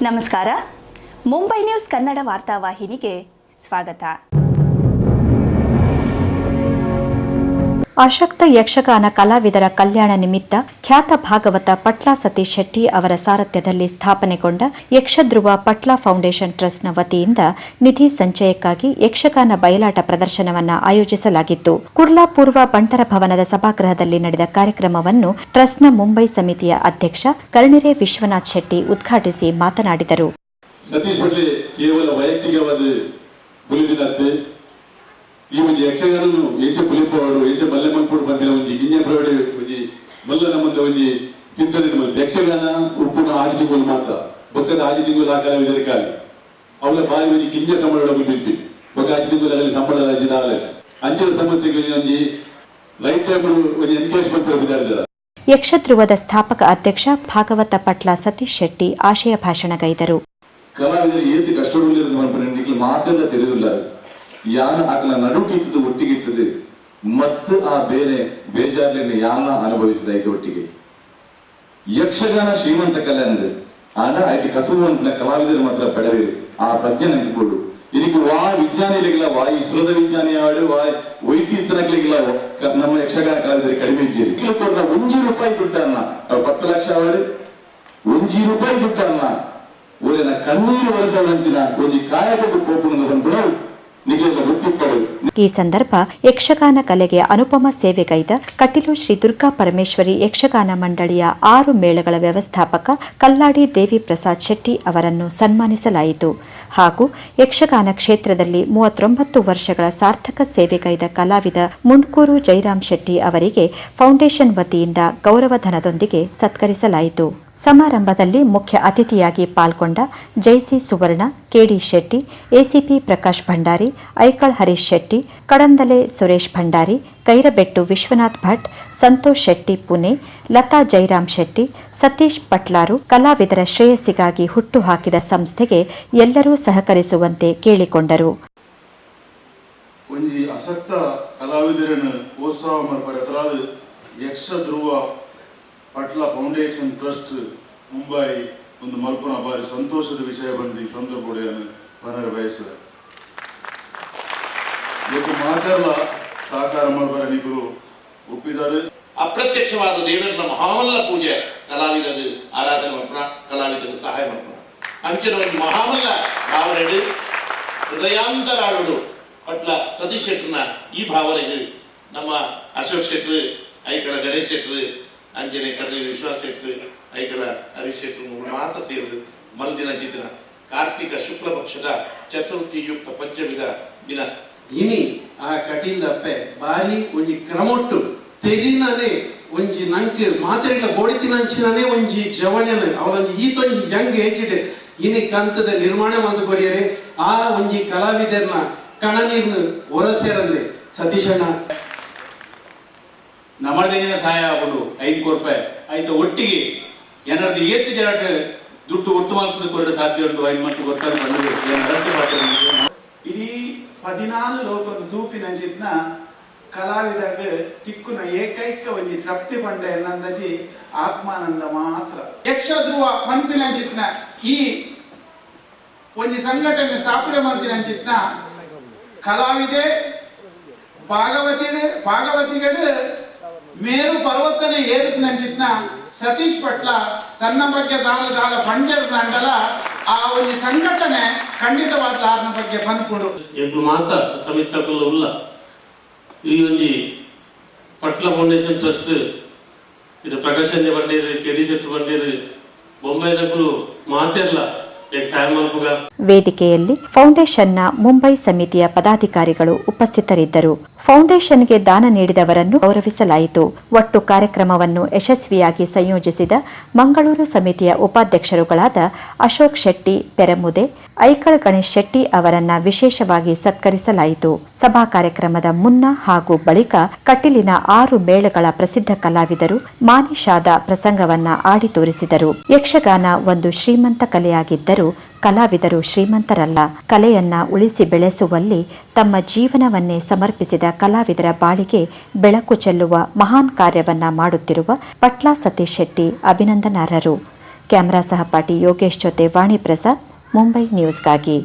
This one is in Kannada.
ನಮಸ್ಕಾರ. ಮುಂಬೈ ನ್ಯೂಸ್ ಕನ್ನಡ ವಾರ್ತಾವಾಹಿನಿಗೆ ಸ್ವಾಗತ. ಅಶಕ್ತ ಯಕ್ಷಗಾನ ಕಲಾವಿದರ ಕಲ್ಯಾಣ ನಿಮಿತ್ತ ಖ್ಯಾತ ಭಾಗವತ ಪಟ್ಲ ಸತೀಶ್ ಶೆಟ್ಟಿ ಅವರ ಸಾರಥ್ಯದಲ್ಲಿ ಸ್ಥಾಪನೆಗೊಂಡ ಯಕ್ಷಧ್ರುವ ಪಟ್ಲ ಫೌಂಡೇಶನ್ ಟ್ರಸ್ಟ್ನ ವತಿಯಿಂದ ನಿಧಿ ಸಂಚಯಕ್ಕಾಗಿ ಯಕ್ಷಗಾನ ಬಯಲಾಟ ಪ್ರದರ್ಶನವನ್ನು ಆಯೋಜಿಸಲಾಗಿತ್ತು. ಕುರ್ಲಾ ಪೂರ್ವ ಬಂಟರ ಭವನದ ಸಭಾಗೃಹದಲ್ಲಿ ನಡೆದ ಕಾರ್ಯಕ್ರಮವನ್ನು ಟ್ರಸ್ಟ್ನ ಮುಂಬೈ ಸಮಿತಿಯ ಅಧ್ಯಕ್ಷ ಕರ್ಣಿರೆ ವಿಶ್ವನಾಥ್ ಶೆಟ್ಟಿ ಉದ್ಘಾಟಿಸಿ ಮಾತನಾಡಿದರು. ಸತೀಶ್ ಪಟ್ಲೆ ಕೇವಲ ವೈಯಕ್ತಿಕವಾದ ಈ ಒಂದು ಯಕ್ಷಗಾನನು ಎಂಚ ಪುಲಿಪೋಡು ಎಂಚ ಮಲ್ಲೆ ಮಲ್ಪೋಡು ಬಂದಿನ ಒಂದು ಗಿಂಜ ಪ್ರವಡೆ ಒಂದು ಮಲ್ಲನ ಮುಂದೆ ಒಂದು ಚಿಂತನೆ ಬಂತು. ಯಕ್ಷಗಾನ ಉಪ್ಪುನ 6 ತಿಂಗಳು ಮಾತ್ರ ಬೊಕ್ಕದ 6 ತಿಂಗಳು ಆ ಕಲಾವಿದರ ಕಾಲಿ ಅವಳ ಬಾರಿ ಒಂದು ಗಿಂಜ ಸಂಬಳ ಬಿಟ್ಟು ಬೊಕ್ಕ 6 ತಿಂಗಳಲ್ಲಿ ಸಂಬಳ ಅಂಚಿನ ಸಮಸ್ಯೆಗಳಿಗೆ ಒಂದು ರೈಟ್ ಟೈಮ್ ಒಂದು ಎನ್ಕೇಜ್ಮೆಂಟ್ ಬಿದ್ದಾಡಿದಾರೆ. ಯಕ್ಷಧ್ರುವದ ಸ್ಥಾಪಕ ಅಧ್ಯಕ್ಷ ಭಾಗವತ ಪಟ್ಲ ಸತೀಶ್ ಶೆಟ್ಟಿ ಆಶಯ ಭಾಷಣಗೈದರು. ಕಲಾವಿದರು ಏತಿ ಕಷ್ಟಗಳಿರೋದು ಮಾತೆಲ್ಲ ತಿಳಿದಿಲ್ಲ. ಯಾನ ಆಕಲ ನಡುಕಿತ್ತದು ಒಟ್ಟಿಗಿತ್ತದು ಮಸ್ತ್ ಆ ಬೇರೆ ಬೇಜಾರ್ಲೇನೆ ಯಾನ ಅನುಭವಿಸಿದಾಯ್ತು ಒಟ್ಟಿಗೆ. ಯಕ್ಷಗಾನ ಶ್ರೀಮಂತ ಕಲೆ ಅಂದ್ರೆ ಆಡ ಐಟಿ ಕಸುವಂತ ಕಲಾವಿದರು ಮಾತ್ರ ಬೆಳವೇರು ಆ ಪ್ರಜ್ಞೆ ನೆನಪಿಕೊಡು. ಇದಕ್ಕೆ ವಾ ವಿಜ್ಞಾನಿಗಳಿಗಿಲ್ಲ, ವಾ ಇಸ್ರೋದ ವಿಜ್ಞಾನಿ ಆಡು, ವಾ ವೈದ್ಯತನಗಳಿಗಿಲ್ಲ. ನಮ್ಮ ಯಕ್ಷಗಾನ ಕಲಾವಿದರಿಗೆ ಕಡಿಮೆ ಇದ್ದೀರಿ ಕೊಡ್ರ 1 ರೂಪಾಯಿ ದುಡ್ಡನ್ನ 10 ಲಕ್ಷ ಆಡು 1 ರೂಪಾಯಿ ದುಡ್ಡನ್ನ ಓದಿನ ಕಣ್ಣೀರು ಒರೆಸಂಚಿನ ಒಂದು ಕಾಯಕಕ್ಕೆ ಪೋಪುಣ ಬಂದು ಈ ಸಂದರ್ಭ ಯಕ್ಷಗಾನ ಕಲೆಗೆ ಅನುಪಮ ಸೇವೆಗೈದ ಕಟೀಲು ಶ್ರೀ ದುರ್ಗಾ ಪರಮೇಶ್ವರಿ ಯಕ್ಷಗಾನ ಮಂಡಳಿಯ 6 ಮೇಳಗಳ ವ್ಯವಸ್ಥಾಪಕ ಕಲ್ಲಾಡಿ ದೇವಿ ಪ್ರಸಾದ್ ಶೆಟ್ಟಿ ಅವರನ್ನು ಸನ್ಮಾನಿಸಲಾಯಿತು. ಹಾಗೂ ಯಕ್ಷಗಾನ ಕ್ಷೇತ್ರದಲ್ಲಿ 39 ವರ್ಷಗಳ ಸಾರ್ಥಕ ಸೇವೆಗೈದ ಕಲಾವಿದ ಮುಂಡ್ಕೂರು ಜೈರಾಮ್ ಶೆಟ್ಟಿ ಅವರಿಗೆ ಫೌಂಡೇಶನ್ ವತಿಯಿಂದ ಗೌರವಧನದೊಂದಿಗೆ ಸತ್ಕರಿಸಲಾಯಿತು. ಸಮಾರಂಭದಲ್ಲಿ ಮುಖ್ಯ ಅತಿಥಿಯಾಗಿ ಪಾಲ್ಗೊಂಡ ಜೈಸಿ ಸುವರ್ಣ, ಕೆಡಿ ಶೆಟ್ಟಿ, ಎಸಿಪಿ ಪ್ರಕಾಶ್ ಭಂಡಾರಿ, ಐಕಳ್ ಹರೀಶ್ ಶೆಟ್ಟಿ, ಕಡಂದಲೆ ಸುರೇಶ್ ಭಂಡಾರಿ, ಕೈರಬೆಟ್ಟು ವಿಶ್ವನಾಥ್ ಭಟ್, ಸಂತೋಷ್ ಶೆಟ್ಟಿ ಪುಣೆ, ಲತಾ ಜೈರಾಮ್ ಶೆಟ್ಟಿ, ಸತೀಶ್ ಪಟ್ಲಾರು ಕಲಾವಿದರ ಶ್ರೇಯಸ್ಸಿಗಾಗಿ ಹುಟ್ಟುಹಾಕಿದ ಸಂಸ್ಥೆಗೆ ಎಲ್ಲರೂ ಸಹಕರಿಸುವಂತೆ ಕೇಳಿಕೊಂಡರು. ಅಸಕ್ತ ಕಲಾವಿದರನ್ನು ಪ್ರೋತ್ಸಾಹ ಮಾಡಬಾರದು. ಯಕ್ಷಧ್ರುವ ಪಟ್ಲ ಫೌಂಡೇಶನ್ ಟ್ರಸ್ಟ್ ಮುಂಬೈ ಒಂದು ಮಲ್ಪನ ಬಾರಿ ಸಂತೋಷದ ವಿಷಯ ಬಂದು ಈ ಸಂದರ್ಭಗಳನ್ನು ಪನರ ಬಯಸಿದ ಮಾತಾಡಲ ಸಹಕಾರ ಮಾಡಬಾರ ನಿಗಳು ಒಪ್ಪಿದ್ದಾರೆ. ಅಪ್ರತ್ಯಕ್ಷವಾದ ದೇವರ ಮಹಾಮಲ್ಲ ಪೂಜೆ ಕಲಾವಿದರು ಆರಾಧನೆ ಮಾಡ್ಕೋಣ, ಕಲಾವಿದರು ಸಹಾಯ ಮಾಡ್ಕೋಣ. ಅಂಚಿನ ಒಂದು ಮಹಾಮಲ್ಲ ಭಾವನೆಗಳು ಹೃದಯಾಂತರಾಳು ಪಟ್ಲ ಸತೀಶ್ ಶೆಟ್ಟರ್ನ ಈ ಭಾವನೆಗೆ ನಮ್ಮ ಅಶೋಕ್ ಶೆಟ್ರು, ಐಕಳ ಗಣೇಶ್ ಶೆಟ್ರು, ಅಂಜನೆ ಕರ್ಣಿ ವಿಶ್ವಾಸ ಶೆಟ್ರು, ಐಕಳ ಹರೀಶ್ ಶೆಟ್ರು ಮಾತ ಸೇರಿದು ಮರುದಿನ ಚಿತ್ರ ಕಾರ್ತಿಕ ಶುಕ್ಲ ಪಕ್ಷದ ಚತುರ್ಥಿಯುಕ್ತ ಪಂಚಮಿದ ದಿನ ಇನಿ ಆ ಕಟೀಲಪ್ಪೆ ಬಾರಿ ಒಂಜಿ ಕ್ರಮೊಟ್ಟು ತೆರಿನನೆ ಒಂಜಿ ನಂಗೆ ಮಾತ್ರೆಗಳ ಗೋಡಿತಿನಂಚಿನೇ ಒಂಜಿ ಜವಣ್ಯನ ಅವಳೊಂಜಿ ಈತೊಂಜಿ ಯಂಗ್ ಏಜ್ಡ್ ಇನಿ ಕಂತದ ನಿರ್ಮಾಣ ಮಾಡಿಕೊರಿಯರೆ ಆ ಒಂಜಿ ಕಲಾವಿದರ್ನ ಕಣನೀರ್ನು ಹೊರಸೇರಂದೆ ಸತೀಶಣ್ಣ ನಮ್ಮದೇನಿನ ಸಹಾಯ ಆಗೋದು 5 ರೂಪಾಯಿ ಆಯ್ತು. ಒಟ್ಟಿಗೆ ಏನಾದ್ರು ಏತ್ತು ಜನ ದುಡ್ಡು ಒಟ್ಟು ಮಾಡ್ಕೊಂಡು ಕೊಡ ಸಾಧ್ಯ ಉಂಟು. 5 ಮಂದಿ ಗೊತ್ತಾಗ ಇಡೀ 14 ಲೋಕದ ತೂಪಿನಂಚಿತ್ನ ಕಲಾವಿದಾಗ ತಿಕ್ಕುನ ಏಕೈಕ ಒಂದು ತೃಪ್ತಿ ಪಂಡ ಎನ್ನಂದಜಿ ಆತ್ಮಾನಂದ ಮಾತ್ರ. ಯಕ್ಷಧ್ರುವ ಪಂಪಿನಂಚಿತ್ನ ಈ ಒಂದು ಸಂಘಟನೆ ಸ್ಥಾಪನೆ ಮಾಡ್ತೀನಂಚಿತ್ನ ಕಲಾವಿದೆ ಭಾಗವತಿಗಳು ಮೇರು ಪರ್ವತನೆ ಏರುತ್ತಿನ ಸತೀಶ್ ಪಟ್ಲ ತನ್ನ ಬಗ್ಗೆ ದಾಳ ಪಂಜರದಂಡಲ ಆ ಒಂದು ಸಂಘಟನೆ ಖಂಡಿತವಾದ ಆರ್ನ ಬಗ್ಗೆ ಬಂದ್ಕೊಡು ಎప్పుడు ಮಾತ ಸಮಿತಕಲ್ಲ ಉಲ್ಲ ಈ ಒಂದು ಪಟ್ಲ ಫೌಂಡೇಶನ್ ಟ್ರಸ್ಟ್ ಇದು ಪ್ರಕಾಶನ್ಯ ಬಂದಿರು, ಕೆಡಿ ಶೆಟ್ಟಿ ಬಂದಿರು, ಬೊಂಬೈನಗಳು ಮಾತೆಲ್ಲ ವೇದಿಕೆಯಲ್ಲಿ ಫೌಂಡೇಶನ್ನ ಮುಂಬೈ ಸಮಿತಿಯ ಪದಾಧಿಕಾರಿಗಳು ಉಪಸ್ಥಿತರಿದ್ದರು. ಫೌಂಡೇಶನ್ಗೆ ದಾನ ನೀಡಿದವರನ್ನು ಗೌರವಿಸಲಾಯಿತು. ಒಟ್ಟು ಕಾರ್ಯಕ್ರಮವನ್ನು ಯಶಸ್ವಿಯಾಗಿ ಸಂಯೋಜಿಸಿದ ಮಂಗಳೂರು ಸಮಿತಿಯ ಉಪಾಧ್ಯಕ್ಷರುಗಳಾದ ಅಶೋಕ್ ಶೆಟ್ಟಿ ಪೆರಮುದೆ, ಐಕಳ್ ಗಣೇಶ್ ಶೆಟ್ಟಿ ಅವರನ್ನ ವಿಶೇಷವಾಗಿ ಸತ್ಕರಿಸಲಾಯಿತು. ಸಭಾ ಕಾರ್ಯಕ್ರಮದ ಮುನ್ನ ಹಾಗೂ ಬಳಿಕ ಕಟೀಲಿನ 6 ಮೇಳಗಳ ಪ್ರಸಿದ್ಧ ಕಲಾವಿದರು ಮಾನಿಷಾದ ಪ್ರಸಂಗವನ್ನ ಆಡಿ ತೋರಿಸಿದರು. ಯಕ್ಷಗಾನ ಒಂದು ಶ್ರೀಮಂತ ಕಲೆಯಾಗಿದ್ದರೂ ಕಲಾವಿದರು ಶ್ರೀಮಂತರಲ್ಲ. ಕಲೆಯನ್ನ ಉಳಿಸಿ ಬೆಳೆಸುವಲ್ಲಿ ತಮ್ಮ ಜೀವನವನ್ನೇ ಸಮರ್ಪಿಸಿದ ಕಲಾವಿದರ ಬಾಳಿಗೆ ಬೆಳಕು ಚೆಲ್ಲುವ ಮಹಾನ್ ಕಾರ್ಯವನ್ನ ಮಾಡುತ್ತಿರುವ ಪಟ್ಲ ಸತೀಶ್ ಶೆಟ್ಟಿ ಅಭಿನಂದನಾರ್ಹರು. ಕ್ಯಾಮರಾ ಸಹಪಾಠಿ ಯೋಗೇಶ್ ಜೊತೆ ವಾಣಿ ಪ್ರಸಾದ್, ಮುಂಬೈ ನ್ಯೂಸ್ಗಾಗಿ.